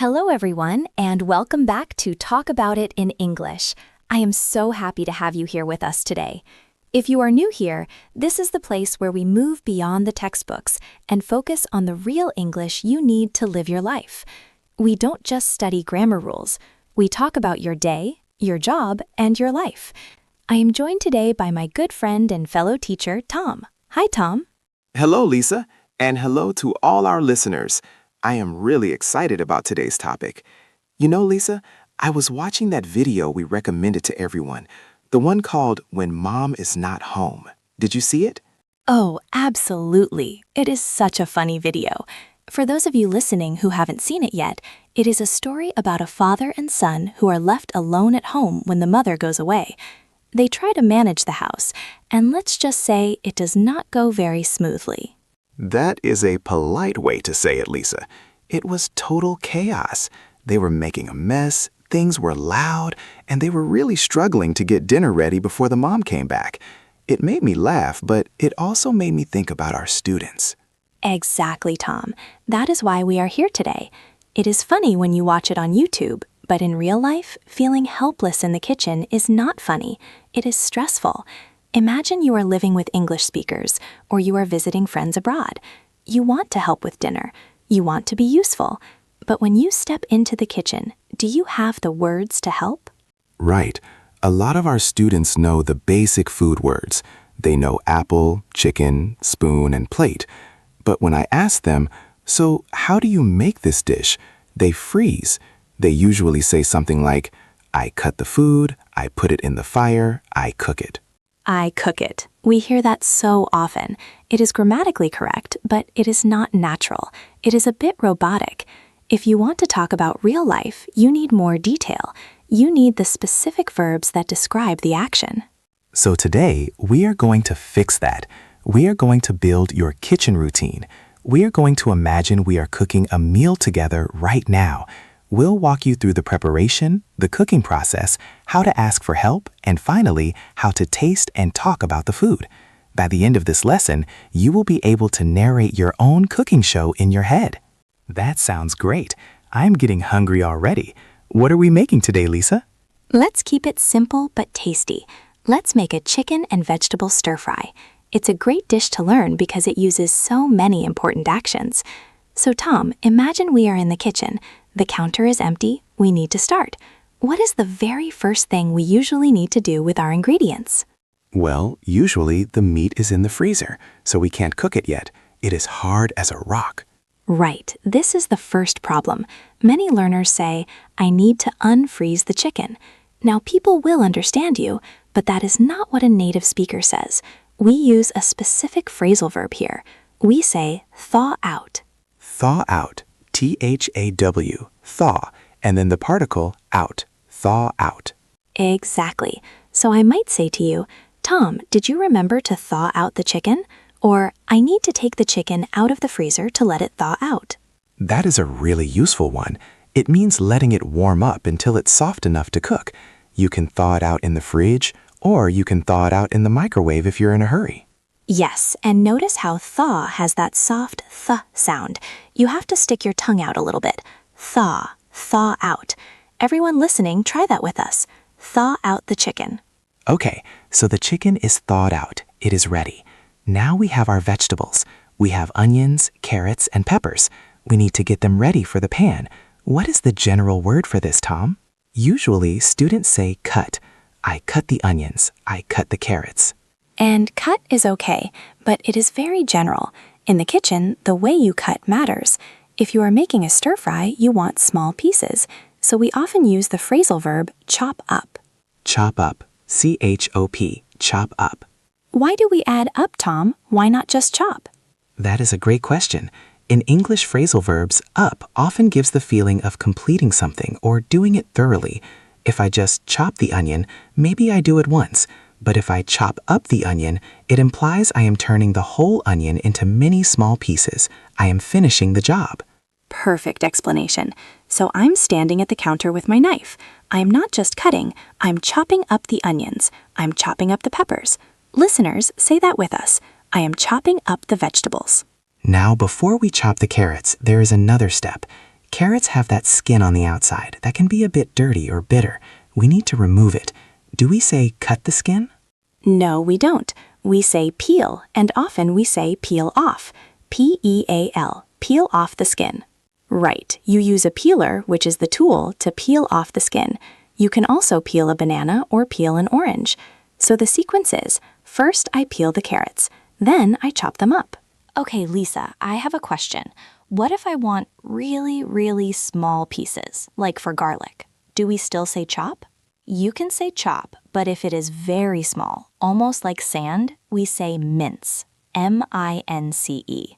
Hello, everyone, and welcome back to Talk About It in English. I am so happy to have you here with us today. If you are new here, this is the place where we move beyond the textbooks and focus on the real English you need to live your life. We don't just study grammar rules. We talk about your day, your job, and your life. I am joined today by my good friend and fellow teacher, Tom. Hi, Tom. Hello, Lisa, and hello to all our listeners. I am really excited about today's topic. You know, Lisa, I was watching that video we recommended to everyone, the one called When Mom Is Not Home. Did you see it? Oh, absolutely. It is such a funny video. For those of you listening who haven't seen it yet, it is a story about a father and son who are left alone at home when the mother goes away. They try to manage the house, and let's just say it does not go very smoothly. That is a polite way to say it, Lisa. It was total chaos. They were making a mess, things were loud, and they were really struggling to get dinner ready before the mom came back. It made me laugh, but it also made me think about our students. Exactly, Tom. That is why we are here today. It is funny when you watch it on YouTube, but in real life, feeling helpless in the kitchen is not funny. It is stressful. Imagine you are living with English speakers, or you are visiting friends abroad. You want to help with dinner. You want to be useful. But when you step into the kitchen, do you have the words to help? Right. A lot of our students know the basic food words. They know apple, chicken, spoon, and plate. But when I ask them, so how do you make this dish? They freeze. They usually say something like, I cut the food, I put it in the fire, I cook it. I cook it. We hear that so often. It is grammatically correct, but it is not natural. It is a bit robotic. If you want to talk about real life, you need more detail. You need the specific verbs that describe the action. So today, we are going to fix that. We are going to build your kitchen routine. We are going to imagine we are cooking a meal together right now. We'll walk you through the preparation, the cooking process, how to ask for help, and finally, how to taste and talk about the food. By the end of this lesson, you will be able to narrate your own cooking show in your head. That sounds great. I'm getting hungry already. What are we making today, Lisa? Let's keep it simple but tasty. Let's make a chicken and vegetable stir-fry. It's a great dish to learn because it uses so many important actions. So Tom, imagine we are in the kitchen. The counter is empty. We need to start. What is the very first thing we usually need to do with our ingredients? Well, usually the meat is in the freezer, so we can't cook it yet. It is hard as a rock. Right. This is the first problem. Many learners say, I need to unfreeze the chicken. Now, people will understand you, but that is not what a native speaker says. We use a specific phrasal verb here. We say, thaw out. Thaw out. T-H-A-W, thaw, and then the particle out, thaw out. Exactly. So I might say to you, Tom, did you remember to thaw out the chicken? Or, I need to take the chicken out of the freezer to let it thaw out. That is a really useful one. It means letting it warm up until it's soft enough to cook. You can thaw it out in the fridge, or you can thaw it out in the microwave if you're in a hurry. Yes, and notice how thaw has that soft th sound. You have to stick your tongue out a little bit. Thaw, thaw out. Everyone listening, try that with us. Thaw out the chicken. Okay, so the chicken is thawed out. It is ready. Now we have our vegetables. We have onions, carrots, and peppers. We need to get them ready for the pan. What is the general word for this, Tom? Usually, students say cut. I cut the onions. I cut the carrots. And cut is okay, but it is very general. In the kitchen, the way you cut matters. If you are making a stir-fry, you want small pieces. So we often use the phrasal verb chop up. Chop up. C-H-O-P. Chop up. Why do we add up, Tom? Why not just chop? That is a great question. In English phrasal verbs, up often gives the feeling of completing something or doing it thoroughly. If I just chop the onion, maybe I do it once. But if I chop up the onion, it implies I am turning the whole onion into many small pieces. I am finishing the job. Perfect explanation. So I'm standing at the counter with my knife. I'm not just cutting, I'm chopping up the onions. I'm chopping up the peppers. Listeners, say that with us. I am chopping up the vegetables. Now, before we chop the carrots, there is another step. Carrots have that skin on the outside that can be a bit dirty or bitter. We need to remove it. Do we say cut the skin? No, we don't. We say peel, and often we say peel off. P-E-A-L, peel off the skin. Right, you use a peeler, which is the tool, to peel off the skin. You can also peel a banana or peel an orange. So the sequence is, first I peel the carrots, then I chop them up. Okay, Lisa, I have a question. What if I want really, really small pieces, like for garlic? Do we still say chop? You can say chop, but if it is very small, almost like sand, we say mince, M-I-N-C-E.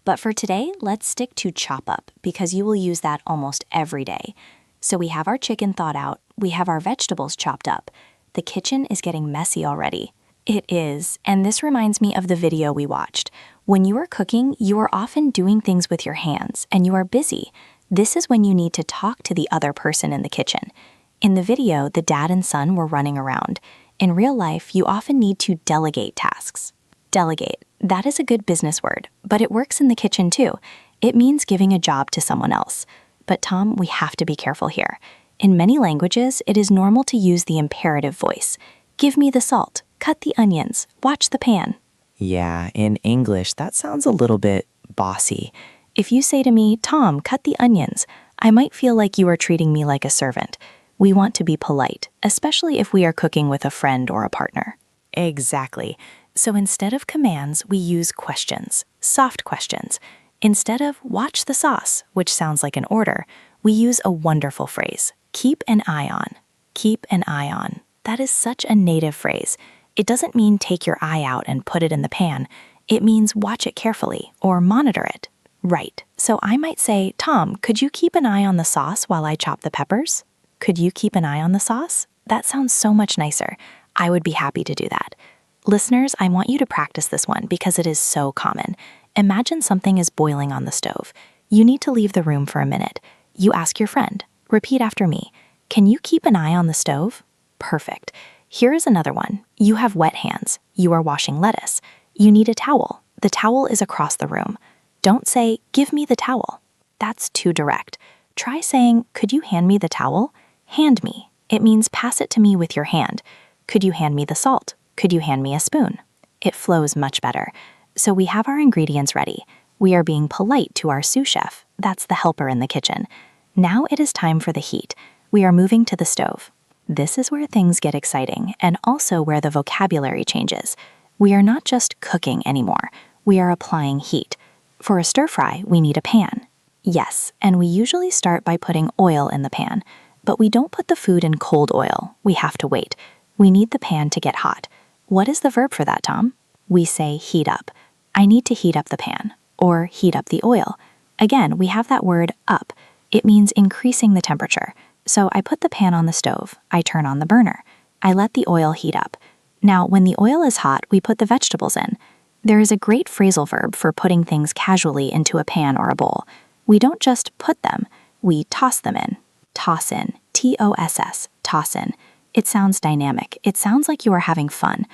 But for today, let's stick to chop up because you will use that almost every day. So we have our chicken thawed out, we have our vegetables chopped up. The kitchen is getting messy already. It is, and this reminds me of the video we watched. When you are cooking, you are often doing things with your hands and you are busy. This is when you need to talk to the other person in the kitchen. In the video, the dad and son were running around. In real life, you often need to delegate tasks. Delegate, that is a good business word, but it works in the kitchen too. It means giving a job to someone else. But Tom, we have to be careful here. In many languages, it is normal to use the imperative voice. Give me the salt, cut the onions, watch the pan. Yeah, in English, that sounds a little bit bossy. If you say to me, Tom, cut the onions, I might feel like you are treating me like a servant. We want to be polite, especially if we are cooking with a friend or a partner. Exactly. So instead of commands, we use questions, soft questions. Instead of watch the sauce, which sounds like an order, we use a wonderful phrase, keep an eye on. Keep an eye on. That is such a native phrase. It doesn't mean take your eye out and put it in the pan. It means watch it carefully or monitor it. Right. So I might say, Tom, could you keep an eye on the sauce while I chop the peppers? Could you keep an eye on the sauce? That sounds so much nicer. I would be happy to do that. Listeners, I want you to practice this one because it is so common. Imagine something is boiling on the stove. You need to leave the room for a minute. You ask your friend, repeat after me, can you keep an eye on the stove? Perfect. Here is another one. You have wet hands. You are washing lettuce. You need a towel. The towel is across the room. Don't say, give me the towel. That's too direct. Try saying, could you hand me the towel? Hand me. It means pass it to me with your hand. Could you hand me the salt? Could you hand me a spoon? It flows much better. So we have our ingredients ready. We are being polite to our sous chef. That's the helper in the kitchen. Now it is time for the heat. We are moving to the stove. This is where things get exciting and also where the vocabulary changes. We are not just cooking anymore. We are applying heat. For a stir fry, we need a pan. Yes, and we usually start by putting oil in the pan. But we don't put the food in cold oil. We have to wait. We need the pan to get hot. What is the verb for that, Tom? We say heat up. I need to heat up the pan, or heat up the oil. Again, we have that word up. It means increasing the temperature. So I put the pan on the stove. I turn on the burner. I let the oil heat up. Now, when the oil is hot, we put the vegetables in. There is a great phrasal verb for putting things casually into a pan or a bowl. We don't just put them, we toss them in. Toss in, T-O-S-S, toss in. It sounds dynamic. It sounds like you are having fun.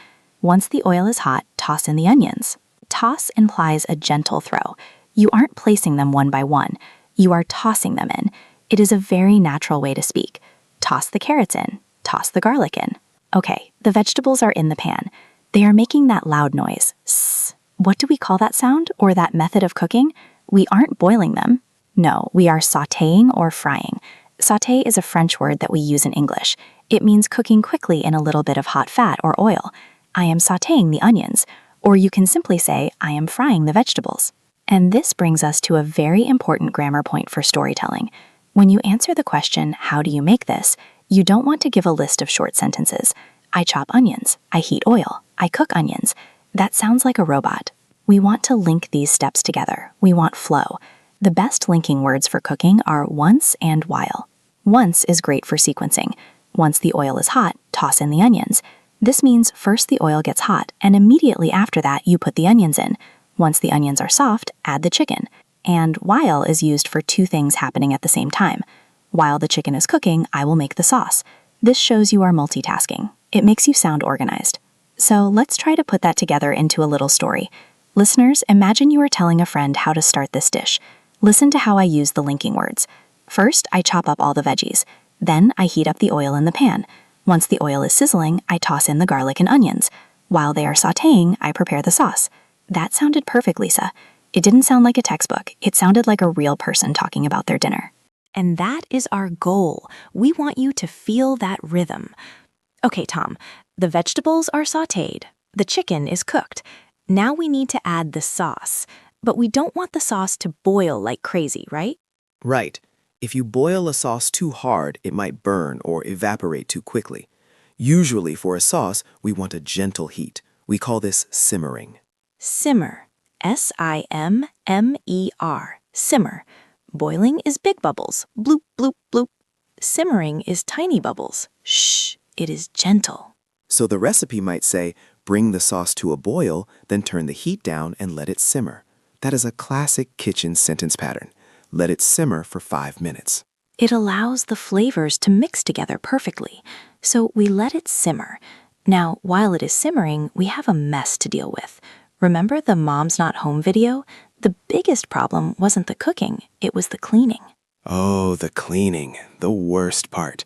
Once the oil is hot, toss in the onions. Toss implies a gentle throw. You aren't placing them one by one. You are tossing them in. It is a very natural way to speak. Toss the carrots in. Toss the garlic in. Okay, the vegetables are in the pan. They are making that loud noise. Sss. What do we call that sound or that method of cooking? We aren't boiling them. No, we are sautéing or frying. Sauté is a French word that we use in English. It means cooking quickly in a little bit of hot fat or oil. I am sautéing the onions. Or you can simply say, I am frying the vegetables. And this brings us to a very important grammar point for storytelling. When you answer the question, how do you make this? You don't want to give a list of short sentences. I chop onions. I heat oil. I cook onions. That sounds like a robot. We want to link these steps together. We want flow. The best linking words for cooking are once and while. Once is great for sequencing. Once the oil is hot, toss in the onions. This means first the oil gets hot, and immediately after that you put the onions in. Once the onions are soft, add the chicken. And while is used for two things happening at the same time. While the chicken is cooking, I will make the sauce. This shows you are multitasking. It makes you sound organized. So let's try to put that together into a little story. Listeners, imagine you are telling a friend how to start this dish. Listen to how I use the linking words. First, I chop up all the veggies. Then I heat up the oil in the pan. Once the oil is sizzling, I toss in the garlic and onions. While they are sautéing, I prepare the sauce. That sounded perfect, Lisa. It didn't sound like a textbook. It sounded like a real person talking about their dinner. And that is our goal. We want you to feel that rhythm. Okay, Tom, the vegetables are sautéed. The chicken is cooked. Now we need to add the sauce. But we don't want the sauce to boil like crazy, right? Right. If you boil a sauce too hard, it might burn or evaporate too quickly. Usually for a sauce, we want a gentle heat. We call this simmering. Simmer. S-I-M-M-E-R. Simmer. Boiling is big bubbles. Bloop, bloop, bloop. Simmering is tiny bubbles. Shh, it is gentle. So the recipe might say, bring the sauce to a boil, then turn the heat down and let it simmer. That is a classic kitchen sentence pattern. Let it simmer for 5 minutes. It allows the flavors to mix together perfectly, so we let it simmer. Now, while it is simmering, we have a mess to deal with. Remember the Mom's Not Home video? The biggest problem wasn't the cooking, it was the cleaning. Oh, the cleaning, the worst part.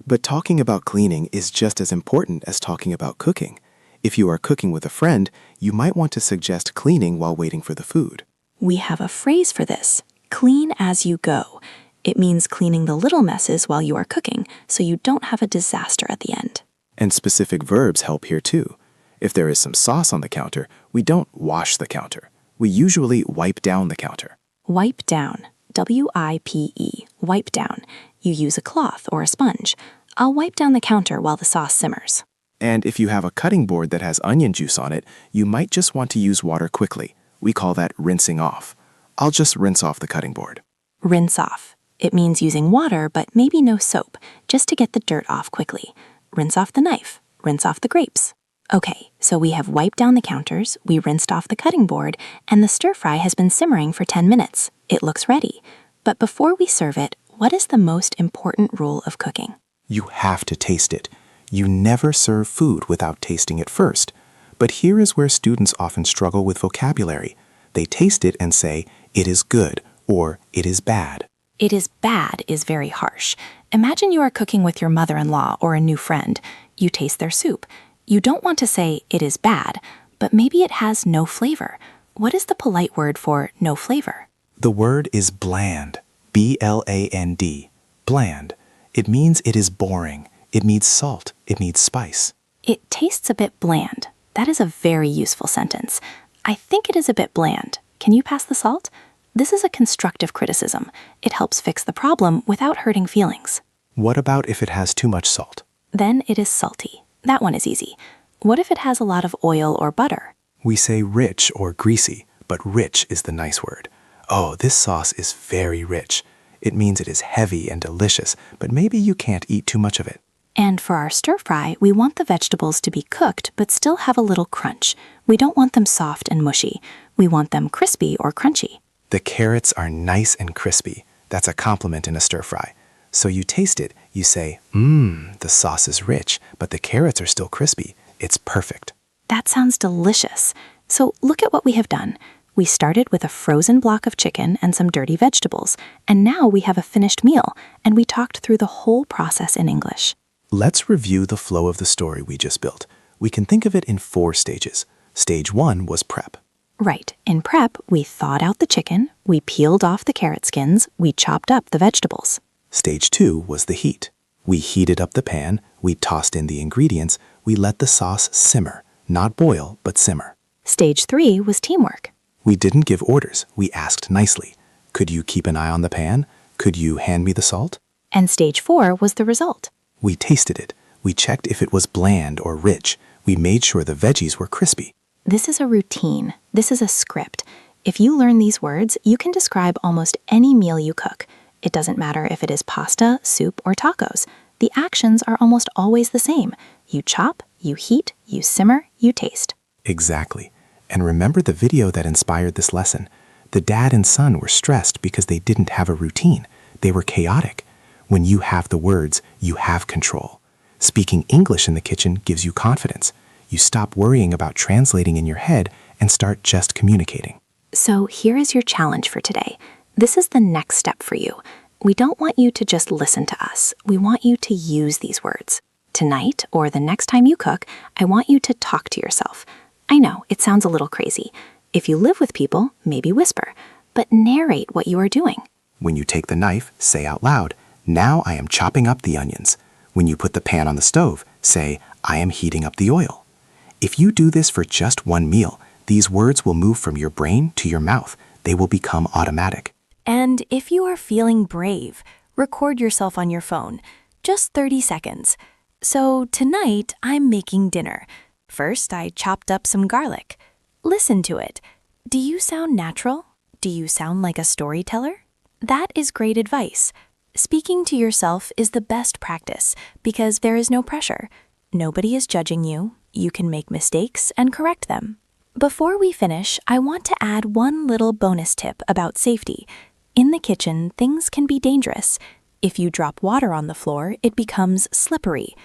But talking about cleaning is just as important as talking about cooking. If you are cooking with a friend, you might want to suggest cleaning while waiting for the food. We have a phrase for this. Clean as you go. It means cleaning the little messes while you are cooking, so you don't have a disaster at the end. And specific verbs help here too. If there is some sauce on the counter, we don't wash the counter. We usually wipe down the counter. Wipe down. W-I-P-E. Wipe down. You use a cloth or a sponge. I'll wipe down the counter while the sauce simmers. And if you have a cutting board that has onion juice on it, you might just want to use water quickly. We call that rinsing off. I'll just rinse off the cutting board. Rinse off. It means using water, but maybe no soap, just to get the dirt off quickly. Rinse off the knife. Rinse off the grapes. Okay, so we have wiped down the counters, we rinsed off the cutting board, and the stir-fry has been simmering for 10 minutes. It looks ready. But before we serve it, what is the most important rule of cooking? You have to taste it. You never serve food without tasting it first. But here is where students often struggle with vocabulary. They taste it and say, it is good, or it is bad. It is bad is very harsh. Imagine you are cooking with your mother-in-law or a new friend. You taste their soup. You don't want to say it is bad, but maybe it has no flavor. What is the polite word for no flavor? The word is bland. B-L-A-N-D. Bland. It means it is boring. It needs salt. It needs spice. It tastes a bit bland. That is a very useful sentence. I think it is a bit bland. Can you pass the salt? This is a constructive criticism. It helps fix the problem without hurting feelings. What about if it has too much salt? Then it is salty. That one is easy. What if it has a lot of oil or butter? We say rich or greasy, but rich is the nice word. Oh, this sauce is very rich. It means it is heavy and delicious, but maybe you can't eat too much of it. And for our stir-fry, we want the vegetables to be cooked but still have a little crunch. We don't want them soft and mushy. We want them crispy or crunchy. The carrots are nice and crispy. That's a compliment in a stir-fry. So you taste it, you say, the sauce is rich, but the carrots are still crispy. It's perfect. That sounds delicious. So look at what we have done. We started with a frozen block of chicken and some dirty vegetables, and now we have a finished meal, and we talked through the whole process in English. Let's review the flow of the story we just built. We can think of it in 4 stages. Stage 1 was prep. Right. In prep, we thawed out the chicken, we peeled off the carrot skins, we chopped up the vegetables. Stage 2 was the heat. We heated up the pan, we tossed in the ingredients, we let the sauce simmer. Not boil, but simmer. Stage 3 was teamwork. We didn't give orders, we asked nicely. Could you keep an eye on the pan? Could you hand me the salt? And stage 4 was the result. We tasted it. We checked if it was bland or rich. We made sure the veggies were crispy. This is a routine. This is a script. If you learn these words, you can describe almost any meal you cook. It doesn't matter if it is pasta, soup, or tacos. The actions are almost always the same. You chop, you heat, you simmer, you taste. Exactly. And remember the video that inspired this lesson. The dad and son were stressed because they didn't have a routine. They were chaotic. When you have the words, you have control. Speaking English in the kitchen gives you confidence. You stop worrying about translating in your head and start just communicating. So here is your challenge for today. This is the next step for you. We don't want you to just listen to us. We want you to use these words. Tonight, or the next time you cook, I want you to talk to yourself. I know, it sounds a little crazy. If you live with people, maybe whisper, but narrate what you are doing. When you take the knife, say out loud, "Now I am chopping up the onions." When you put the pan on the stove, say, "I am heating up the oil." If you do this for just one meal, these words will move from your brain to your mouth. They will become automatic. And if you are feeling brave, record yourself on your phone. Just 30 seconds. So tonight, I'm making dinner. First, I chopped up some garlic. Listen to it. Do you sound natural? Do you sound like a storyteller? That is great advice. Speaking to yourself is the best practice because there is no pressure. Nobody is judging you. You can make mistakes and correct them. Before we finish, I want to add one little bonus tip about safety. In the kitchen, things can be dangerous. If you drop water on the floor, it becomes slippery.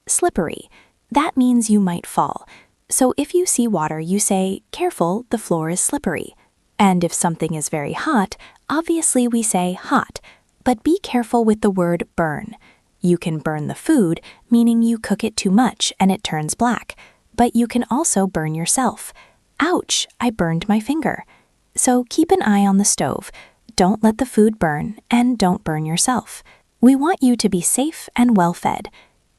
Slippery. That means you might fall. So if you see water, you say, "Careful, the floor is slippery." And if something is very hot, obviously we say hot. But be careful with the word burn. You can burn the food, meaning you cook it too much and it turns black. But you can also burn yourself. Ouch, I burned my finger. So keep an eye on the stove. Don't let the food burn, and don't burn yourself. We want you to be safe and well-fed.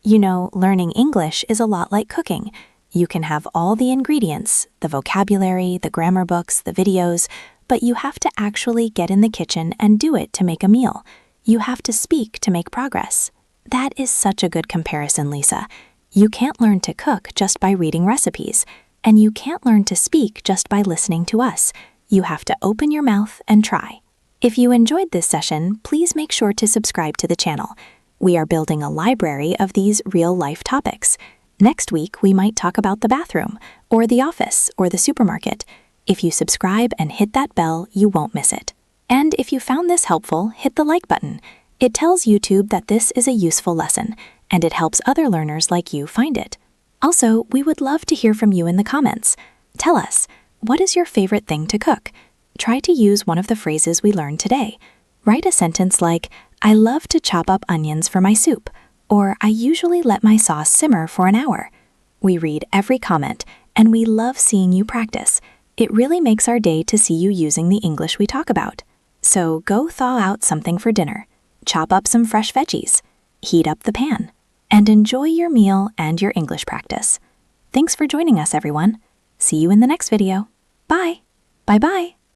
You know, learning English is a lot like cooking. You can have all the ingredients, the vocabulary, the grammar books, the videos, but you have to actually get in the kitchen and do it to make a meal. You have to speak to make progress. That is such a good comparison, Lisa. You can't learn to cook just by reading recipes, and you can't learn to speak just by listening to us. You have to open your mouth and try. If you enjoyed this session, please make sure to subscribe to the channel. We are building a library of these real-life topics. Next week, we might talk about the bathroom, or the office, or the supermarket. If you subscribe and hit that bell, you won't miss it. And if you found this helpful, hit the like button. It tells YouTube that this is a useful lesson, and it helps other learners like you find it. Also, we would love to hear from you in the comments. Tell us, what is your favorite thing to cook? Try to use one of the phrases we learned today. Write a sentence like, "I love to chop up onions for my soup," or "I usually let my sauce simmer for an hour." We read every comment, and we love seeing you practice. It really makes our day to see you using the English we talk about. So go thaw out something for dinner, chop up some fresh veggies, heat up the pan, and enjoy your meal and your English practice. Thanks for joining us, everyone. See you in the next video. Bye. Bye-bye.